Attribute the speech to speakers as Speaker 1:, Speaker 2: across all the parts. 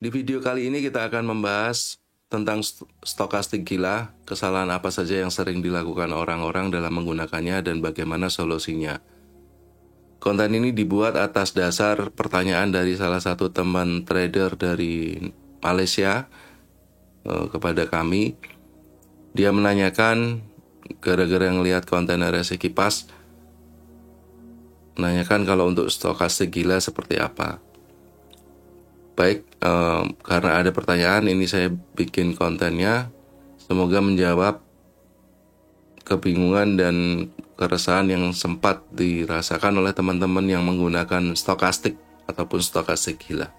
Speaker 1: Di video kali ini kita akan membahas tentang stokastik gila, kesalahan apa saja yang sering dilakukan orang-orang dalam menggunakannya dan bagaimana solusinya. Konten ini dibuat atas dasar pertanyaan dari salah satu teman trader dari Malaysia kepada kami. Dia menanyakan gara-gara ngelihat konten RSI Kipas, menanyakan kalau untuk stokastik gila seperti apa. Baik, karena ada pertanyaan, ini saya bikin kontennya. Semoga menjawab kebingungan dan keresahan yang sempat dirasakan oleh teman-teman yang menggunakan stokastik ataupun stokastik gila.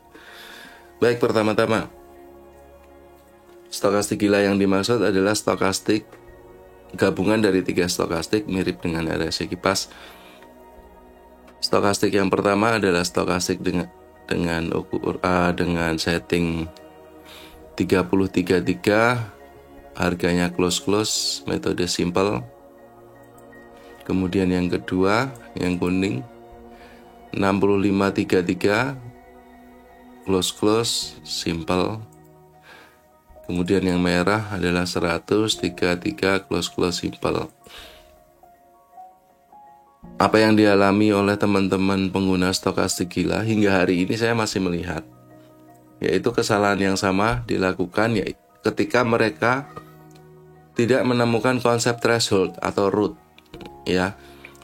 Speaker 1: Baik, pertama-tama, stokastik gila yang dimaksud adalah stokastik gabungan dari 3 stokastik mirip dengan RSI Kipas. Stokastik yang pertama adalah stokastik dengan setting 30-33, harganya close, metode simple. Kemudian yang kedua, yang kuning 65-33, close, simple. Kemudian yang merah adalah 100-33, close, simple. Apa yang dialami oleh teman-teman pengguna stokastik gila hingga hari ini saya masih melihat, yaitu kesalahan yang sama dilakukan ketika mereka tidak menemukan konsep threshold atau root, ya.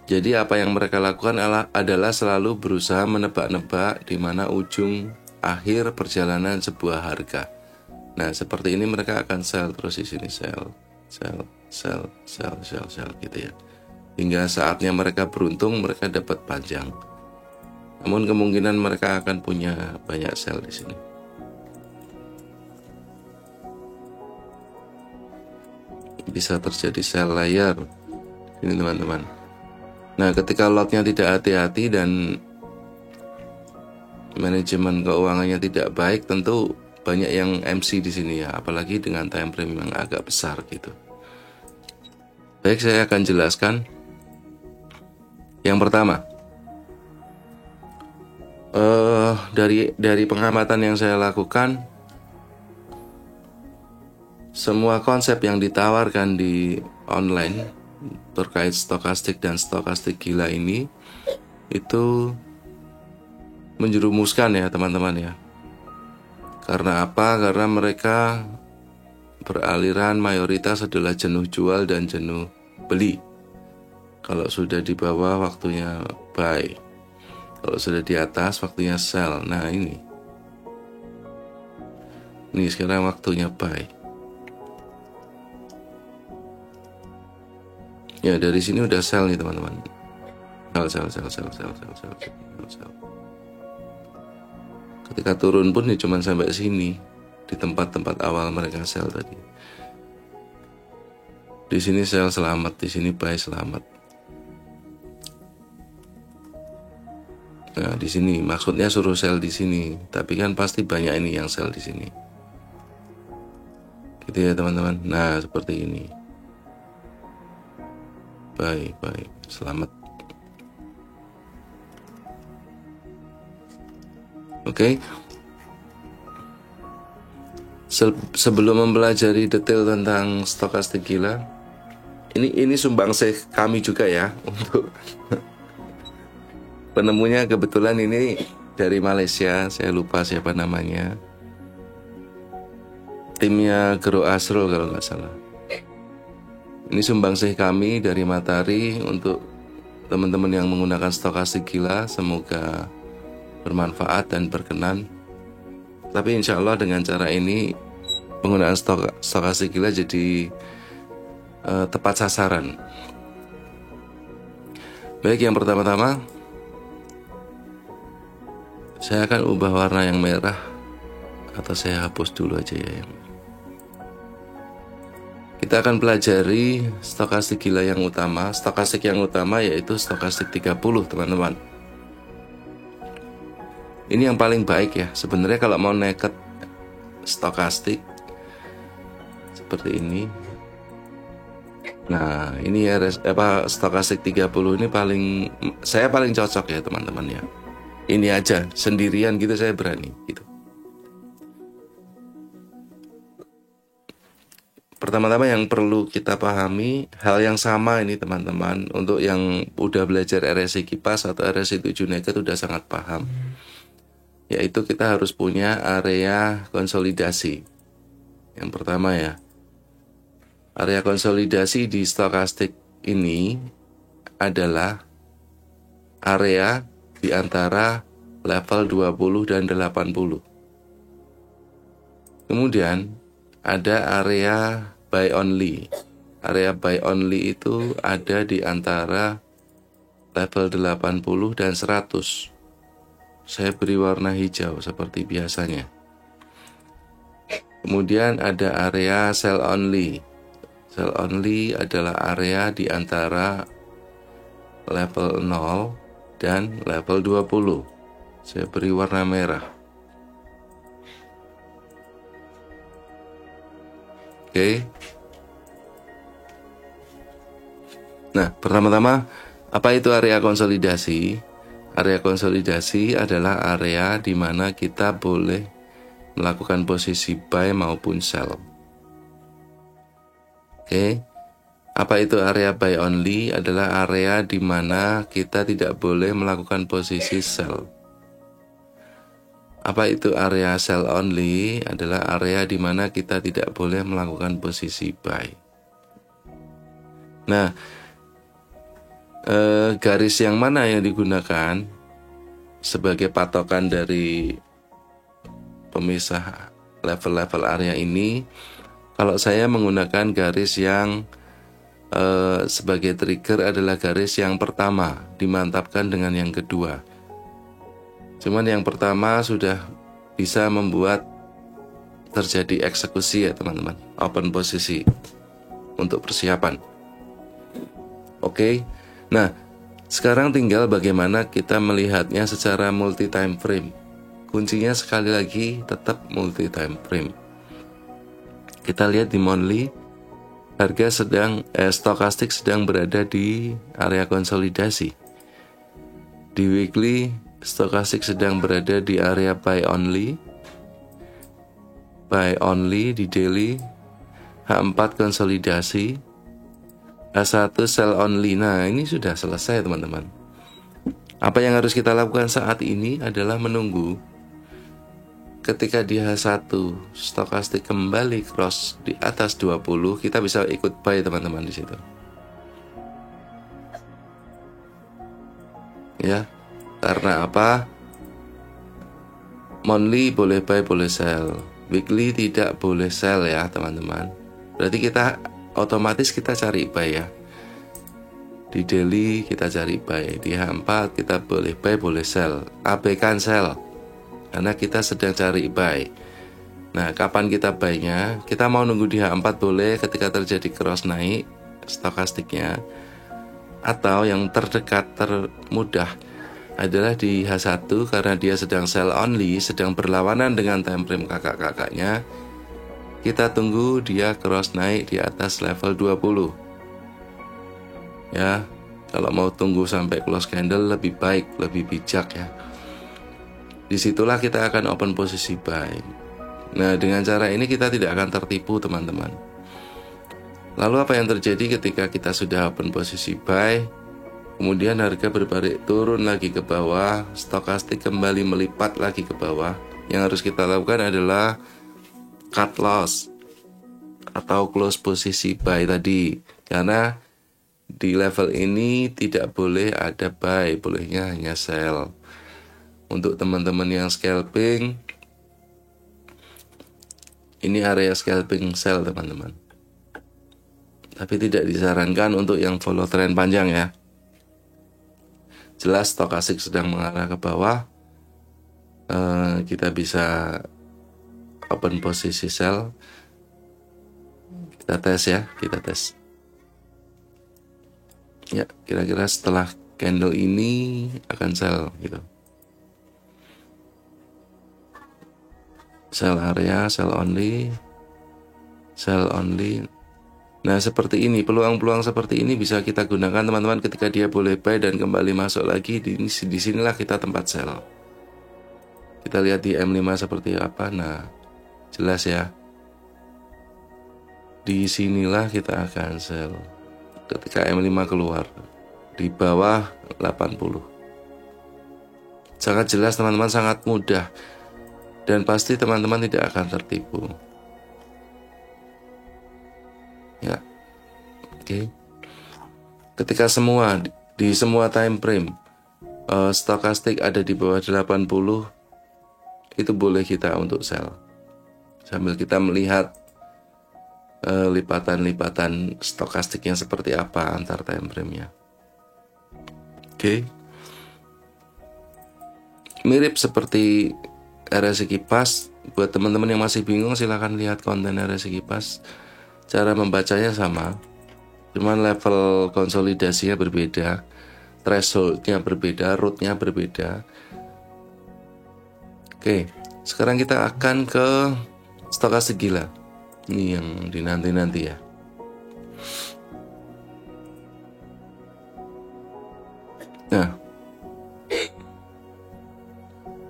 Speaker 1: Jadi apa yang mereka lakukan adalah selalu berusaha menebak-nebak di mana ujung akhir perjalanan sebuah harga. Nah, seperti ini mereka akan sell terus di sini, sell gitu ya. Hingga saatnya mereka beruntung, mereka dapat panjang. Namun kemungkinan mereka akan punya banyak sell di sini. Bisa terjadi sell layar ini, teman-teman. Nah, ketika lotnya tidak hati-hati dan manajemen keuangannya tidak baik, tentu banyak yang MC di sini ya, apalagi dengan time frame yang agak besar gitu. Baik, saya akan jelaskan. Yang pertama, dari pengamatan yang saya lakukan, semua konsep yang ditawarkan di online terkait stokastik dan stokastik gila ini itu menjerumuskan ya teman-teman ya. Karena apa? Karena mereka beraliran mayoritas adalah jenuh jual dan jenuh beli. Kalau sudah di bawah waktunya buy, kalau sudah di atas waktunya sell. Nah ini sekarang waktunya buy. Ya, dari sini udah sell nih teman-teman. Sell. Ketika turun pun ya cuma sampai sini, di tempat-tempat awal mereka sell tadi. Di sini sell selamat, di sini buy selamat. Nah, di sini maksudnya suruh sell di sini, tapi kan pasti banyak ini yang sell di sini. Gitu ya teman-teman. Nah, seperti ini. Bye, selamat. Oke. Sebelum mempelajari detail tentang stokastik gila, ini sumbangsih kami juga ya untuk penemunya. Kebetulan ini dari Malaysia, saya lupa siapa namanya. Timnya Gero Asrul kalau nggak salah. Ini sumbangsih kami dari Matahari untuk teman-teman yang menggunakan stokastik gila. Semoga bermanfaat dan berkenan. Tapi insya Allah dengan cara ini penggunaan stokastik gila jadi tepat sasaran. Baik, yang pertama-tama saya akan ubah warna yang merah, atau saya hapus dulu aja ya. Kita akan pelajari stokastik gila yang utama. Stokastik yang utama yaitu stokastik 30, teman-teman. Ini yang paling baik ya. Sebenarnya kalau mau naked stokastik seperti ini. Nah, ini ya stokastik 30 ini saya paling cocok ya teman-teman ya. Ini aja sendirian gitu saya berani gitu. pertama-tama yang perlu kita pahami hal yang sama ini teman-teman. Untuk yang udah belajar RSI kipas atau RSI 7 naked udah sangat paham, yaitu kita harus punya area konsolidasi. Yang pertama ya, area konsolidasi di stokastik ini adalah area di antara level 20 dan 80. Kemudian ada area buy only. Area buy only itu ada di antara level 80 dan 100. Saya beri warna hijau seperti biasanya. Kemudian ada area sell only. Sell only adalah area di antara level 0 dan level 20. Saya beri warna merah. Oke. Nah, pertama-tama apa itu area konsolidasi? Area konsolidasi adalah area di mana kita boleh melakukan posisi buy maupun sell. Oke. Apa itu area buy only? Adalah area di mana kita tidak boleh melakukan posisi sell. Apa itu area sell only? Adalah area di mana kita tidak boleh melakukan posisi buy. Nah, garis yang mana yang digunakan sebagai patokan dari pemisah level-level area ini? Kalau saya menggunakan garis yang sebagai trigger adalah garis yang pertama dimantapkan dengan yang kedua. Cuman yang pertama sudah bisa membuat terjadi eksekusi ya teman-teman, open posisi untuk persiapan. Oke. Nah, sekarang tinggal bagaimana kita melihatnya secara multi time frame. Kuncinya sekali lagi tetap multi time frame. Kita lihat di monthly, harga stokastik sedang berada di area konsolidasi. Di weekly, stokastik sedang berada di area buy only. Buy only di daily, H4 konsolidasi, H1 sell only. Nah, ini sudah selesai teman-teman. Apa yang harus kita lakukan saat ini adalah menunggu ketika di H1 stokastik kembali cross di atas 20, kita bisa ikut buy teman-teman di situ. Ya. Karena apa? Monthly boleh buy, boleh sell. Weekly tidak boleh sell ya teman-teman. Berarti kita otomatis kita cari buy ya. Di daily kita cari buy. Di H4 kita boleh buy, boleh sell. Abaikan sell, karena kita sedang cari buy. Nah, kapan kita buy-nya? Kita mau nunggu di H4 boleh ketika terjadi cross naik stokastiknya. Atau yang terdekat, termudah adalah di H1 karena dia sedang sell only, sedang berlawanan dengan time frame kakak-kakaknya. Kita tunggu dia cross naik di atas level 20. Ya, kalau mau tunggu sampai close candle lebih baik, lebih bijak ya. Disitulah kita akan open posisi buy. Nah, dengan cara ini kita tidak akan tertipu teman-teman. Lalu apa yang terjadi ketika kita sudah open posisi buy? Kemudian harga berbalik turun lagi ke bawah, stokastik kembali melipat lagi ke bawah. Yang harus kita lakukan adalah cut loss atau close posisi buy tadi. Karena di level ini tidak boleh ada buy, bolehnya hanya sell. Untuk teman-teman yang scalping, ini area scalping sell teman-teman. Tapi tidak disarankan untuk yang follow trend panjang ya. Jelas stokastik sedang mengarah ke bawah, kita bisa open posisi sell. Kita tes ya, kita tes. Ya, kira-kira setelah candle ini akan sell gitu. Sell area, sell only, sell only. Nah, seperti ini, peluang-peluang seperti ini bisa kita gunakan teman-teman ketika dia boleh buy dan kembali masuk lagi. Di sinilah kita tempat sell. Kita lihat di M5 seperti apa. Nah, jelas ya. di sinilah kita akan sell. Ketika M5 keluar di bawah 80. Sangat jelas teman-teman, sangat mudah. Dan pasti teman-teman tidak akan tertipu. Ya. Oke. Ketika di semua time frame stokastik ada di bawah 80, itu boleh kita untuk sell. Sambil kita melihat lipatan-lipatan stokastiknya seperti apa antar time frame-nya. Oke. Mirip seperti RSI Kipas. Buat teman-teman yang masih bingung, silahkan lihat konten RSI Kipas. Cara membacanya sama, cuman level konsolidasinya berbeda, thresholdnya berbeda, rootnya berbeda. Oke, sekarang kita akan ke stokastik gila. Ini yang dinanti-nanti ya. Nah,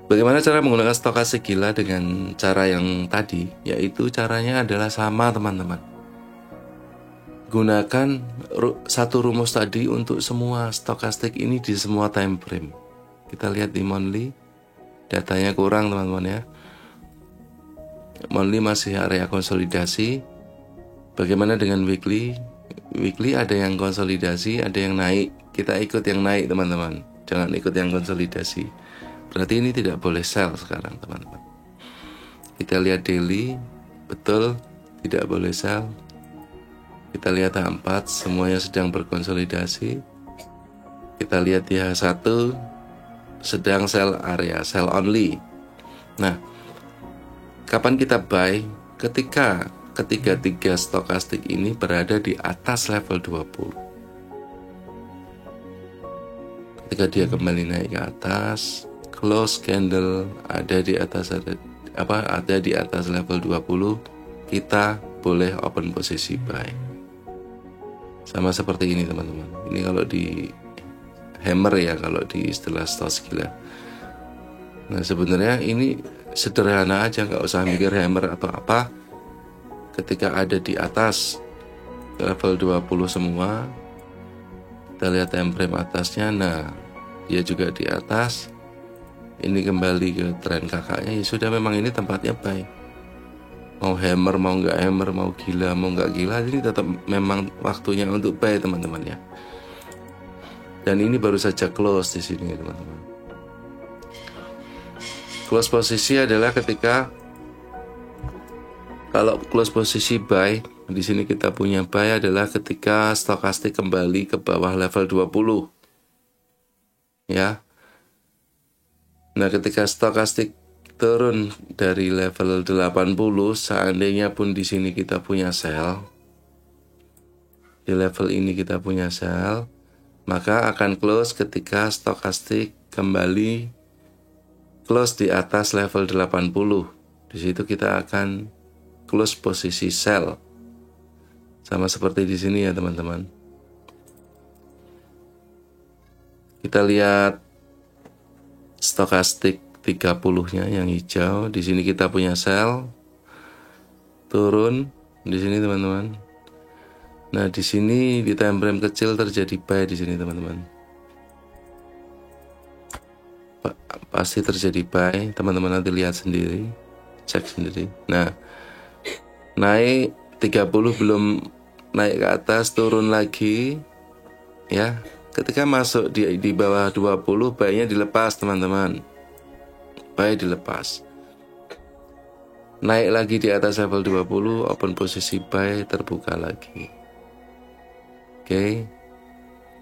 Speaker 1: bagaimana cara menggunakan stokastik gila dengan cara yang tadi? Yaitu caranya adalah sama teman-teman. Gunakan satu rumus tadi untuk semua stokastik ini di semua time frame. Kita lihat di monthly, datanya kurang teman-teman ya. Monthly masih area konsolidasi. Bagaimana dengan weekly? Weekly ada yang konsolidasi, ada yang naik. Kita ikut yang naik teman-teman, jangan ikut yang konsolidasi. Berarti ini tidak boleh sell sekarang teman-teman. Kita lihat daily, betul tidak boleh sell. Kita lihat H4, semuanya sedang berkonsolidasi. Kita lihat di H1, sedang sell area, sell only. Nah, kapan kita buy? Ketika ketiga stokastik ini berada di atas level 20. Ketika dia kembali naik ke atas, close candle ada di atas level 20, kita boleh open posisi buy. Sama seperti ini teman-teman. Ini kalau di hammer ya, kalau di istilah stokastik gila. Nah sebenarnya ini sederhana aja, nggak usah mikir hammer atau apa. Ketika ada di atas level 20 semua, kita lihat time frame atasnya. Nah dia juga di atas, ini kembali ke tren kakaknya, ya sudah, memang ini tempatnya buy. Mau hammer, mau nggak hammer, mau gila, mau nggak gila, ini tetap memang waktunya untuk buy teman-teman ya. Dan ini baru saja close di sini teman-teman. Close posisi adalah ketika, kalau close posisi buy, di sini kita punya buy adalah ketika stokastik kembali ke bawah level 20. Ya. Nah, ketika stokastik turun dari level 80, seandainya pun di sini kita punya sell, di level ini kita punya sell, maka akan close ketika stokastik kembali close di atas level 80. Di situ kita akan close posisi sell. Sama seperti di sini ya, teman-teman. Kita lihat stokastik 30-nya yang hijau. Di sini kita punya sell. Turun di sini, teman-teman. Nah, di sini di time frame kecil terjadi buy di sini, teman-teman. Pasti terjadi buy, teman-teman nanti lihat sendiri, cek sendiri. Nah, naik 30 belum naik ke atas, turun lagi ya. Ketika masuk di bawah 20, buy-nya dilepas teman-teman. Buy dilepas. Naik lagi di atas level 20, open posisi buy terbuka lagi. Oke.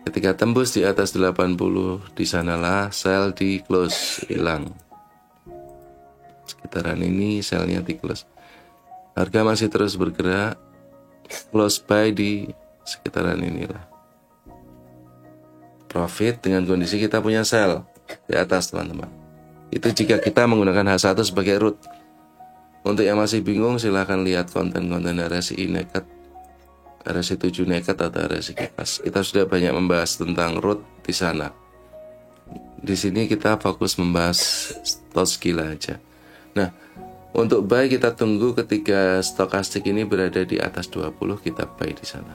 Speaker 1: Ketika tembus di atas 80, di sanalah sell di close, hilang. Sekitaran ini sellnya di close. Harga masih terus bergerak, close buy di sekitaran inilah. Profit dengan kondisi kita punya sell di atas teman-teman. Itu jika kita menggunakan H1 sebagai root. Untuk yang masih bingung, silahkan lihat konten-konten RSI Nekat, RSI 7 Nekat atau RSI Kipas. Kita sudah banyak membahas tentang root di sana. Di sini kita fokus membahas stokastik gila aja. Nah, Untuk buy kita tunggu ketika stokastik ini berada di atas 20, kita buy di sana.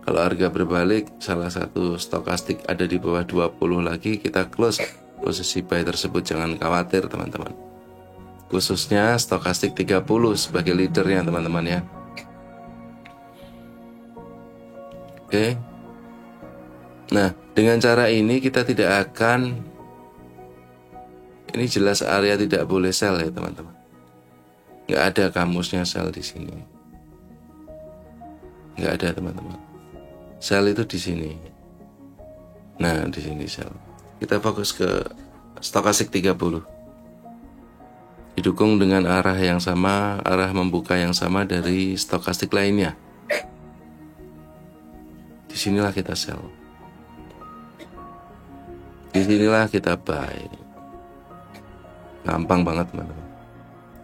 Speaker 1: Kalau harga berbalik, salah satu stokastik ada di bawah 20 lagi, kita close posisi buy tersebut. Jangan khawatir teman-teman. Khususnya stokastik 30 sebagai leadernya teman-teman ya. Oke. Nah, dengan cara ini kita tidak akan, ini jelas area tidak boleh sell ya teman-teman. Nggak ada kamusnya sell di sini. Nggak ada teman-teman. Sell itu di sini. Nah, di sini sell. Kita fokus ke stokastik 30. Didukung dengan arah yang sama, arah membuka yang sama dari stokastik lainnya. Disinilah kita sell. Disinilah kita buy. Gampang banget teman-teman.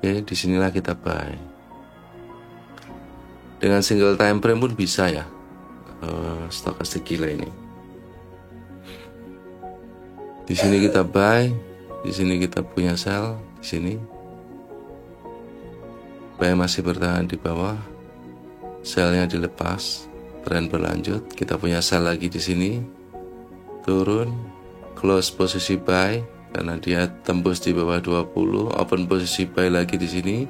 Speaker 1: Oke, disinilah kita buy. Dengan single time frame pun bisa ya. Stokastik gila ini. Di sini kita buy, di sini kita punya sell, di sini. Buy masih bertahan di bawah. Sellnya dilepas, tren berlanjut. Kita punya sell lagi di sini. Turun, close posisi buy. Karena dia tembus di bawah 20, open posisi buy lagi di sini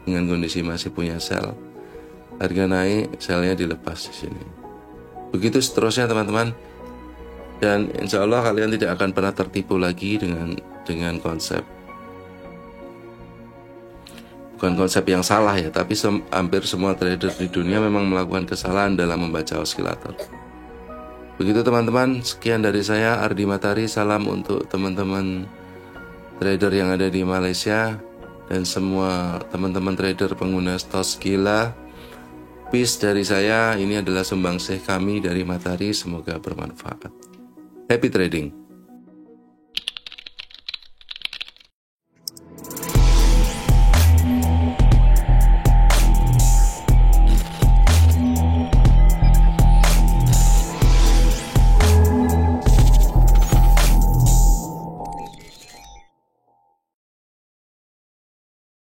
Speaker 1: dengan kondisi masih punya sell. Harga naik, sellnya dilepas di sini. Begitu seterusnya teman-teman. Dan insya Allah kalian tidak akan pernah tertipu lagi dengan konsep. Bukan konsep yang salah ya, tapi hampir semua trader di dunia memang melakukan kesalahan dalam membaca osilator. Begitu teman-teman, sekian dari saya Ardi Matahari. Salam untuk teman-teman trader yang ada di Malaysia dan semua teman-teman trader pengguna stos gila. Peace dari saya, ini adalah sumbangsih kami dari Matahari, semoga bermanfaat. Happy trading.